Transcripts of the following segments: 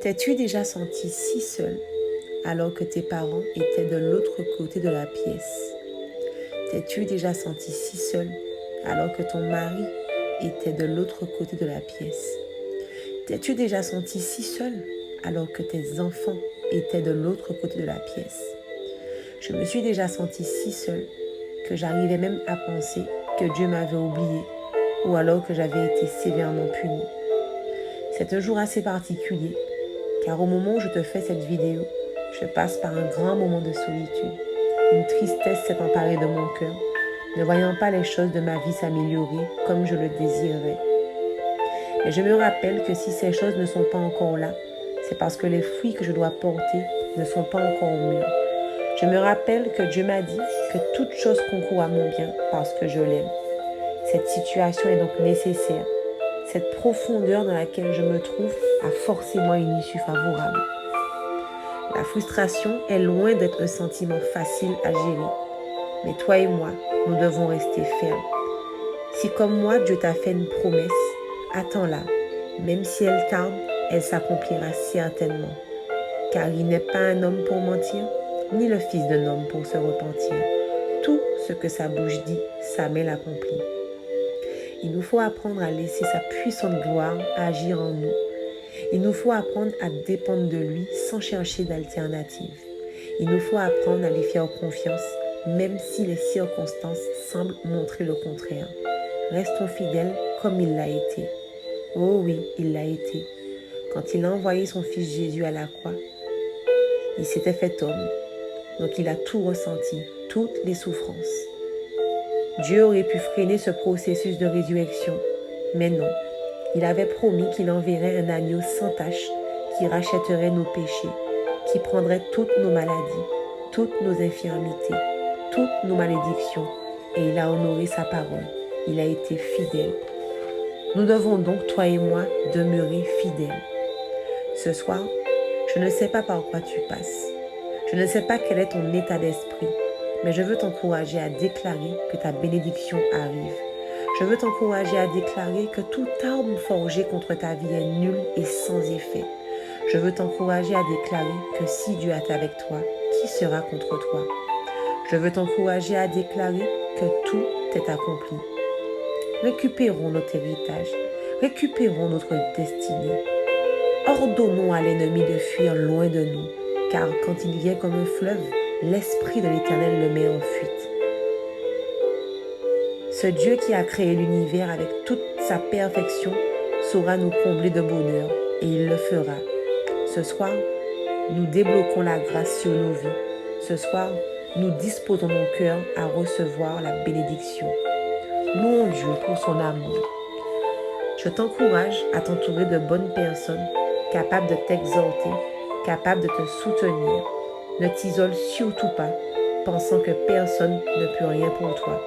T'es-tu déjà senti si seul alors que tes parents étaient de l'autre côté de la pièce? T'es-tu déjà senti si seul alors que ton mari était de l'autre côté de la pièce? T'es-tu déjà senti si seul alors que tes enfants étaient de l'autre côté de la pièce? Je me suis déjà senti si seule que j'arrivais même à penser que Dieu m'avait oublié ou alors que j'avais été sévèrement punie. C'est un jour assez particulier car au moment où je te fais cette vidéo, je passe par un grand moment de solitude. Une tristesse s'est emparée de mon cœur, ne voyant pas les choses de ma vie s'améliorer comme je le désirerais. Mais je me rappelle que si ces choses ne sont pas encore là, c'est parce que les fruits que je dois porter ne sont pas encore mûrs. Je me rappelle que Dieu m'a dit que toute chose concourt à mon bien parce que je l'aime. Cette situation est donc nécessaire. Cette profondeur dans laquelle je me trouve a forcément une issue favorable. La frustration est loin d'être un sentiment facile à gérer. Mais toi et moi, nous devons rester fermes. Si comme moi, Dieu t'a fait une promesse, attends-la. Même si elle tarde, elle s'accomplira certainement. Car il n'est pas un homme pour mentir, ni le fils d'un homme pour se repentir. Tout ce que sa bouche dit, sa main l'accomplit. Il nous faut apprendre à laisser sa puissante gloire agir en nous. Il nous faut apprendre à dépendre de lui sans chercher d'alternative. Il nous faut apprendre à lui faire confiance, même si les circonstances semblent montrer le contraire. Restons fidèles comme il l'a été. Oh oui, il l'a été. Quand il a envoyé son fils Jésus à la croix, il s'était fait homme. Donc il a tout ressenti, toutes les souffrances. Dieu aurait pu freiner ce processus de résurrection, mais non. Il avait promis qu'il enverrait un agneau sans tache qui rachèterait nos péchés, qui prendrait toutes nos maladies, toutes nos infirmités, toutes nos malédictions, et il a honoré sa parole. Il a été fidèle. Nous devons donc, toi et moi, demeurer fidèles. Ce soir, je ne sais pas par quoi tu passes. Je ne sais pas quel est ton état d'esprit, mais je veux t'encourager à déclarer que ta bénédiction arrive. Je veux t'encourager à déclarer que toute arme forgée contre ta vie est nulle et sans effet. Je veux t'encourager à déclarer que si Dieu est avec toi, qui sera contre toi? Je veux t'encourager à déclarer que tout est accompli. Récupérons notre héritage, récupérons notre destinée. Ordonnons à l'ennemi de fuir loin de nous, car quand il vient comme un fleuve, l'Esprit de l'Éternel le met en fuite. Ce Dieu qui a créé l'univers avec toute sa perfection saura nous combler de bonheur et il le fera. Ce soir, nous débloquons la grâce sur nos vies. Ce soir, nous disposons nos cœurs à recevoir la bénédiction. Louons Dieu pour son amour. Je t'encourage à t'entourer de bonnes personnes capables de t'exhorter, capables de te soutenir. Ne t'isole surtout pas, pensant que personne ne peut rien pour toi.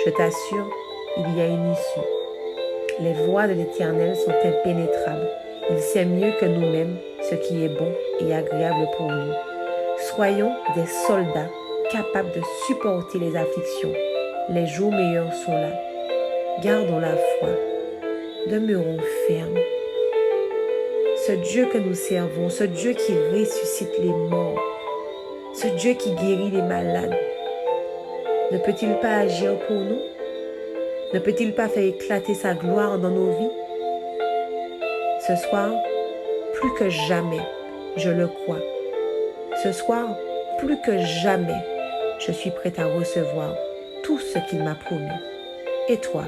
Je t'assure, il y a une issue. Les voies de l'Éternel sont impénétrables. Il sait mieux que nous-mêmes ce qui est bon et agréable pour nous. Soyons des soldats capables de supporter les afflictions. Les jours meilleurs sont là. Gardons la foi. Demeurons fermes. Ce Dieu que nous servons, ce Dieu qui ressuscite les morts, ce Dieu qui guérit les malades, ne peut-il pas agir pour nous? Ne peut-il pas faire éclater sa gloire dans nos vies? Ce soir, plus que jamais, je le crois. Ce soir, plus que jamais, je suis prête à recevoir tout ce qu'il m'a promis. Et toi?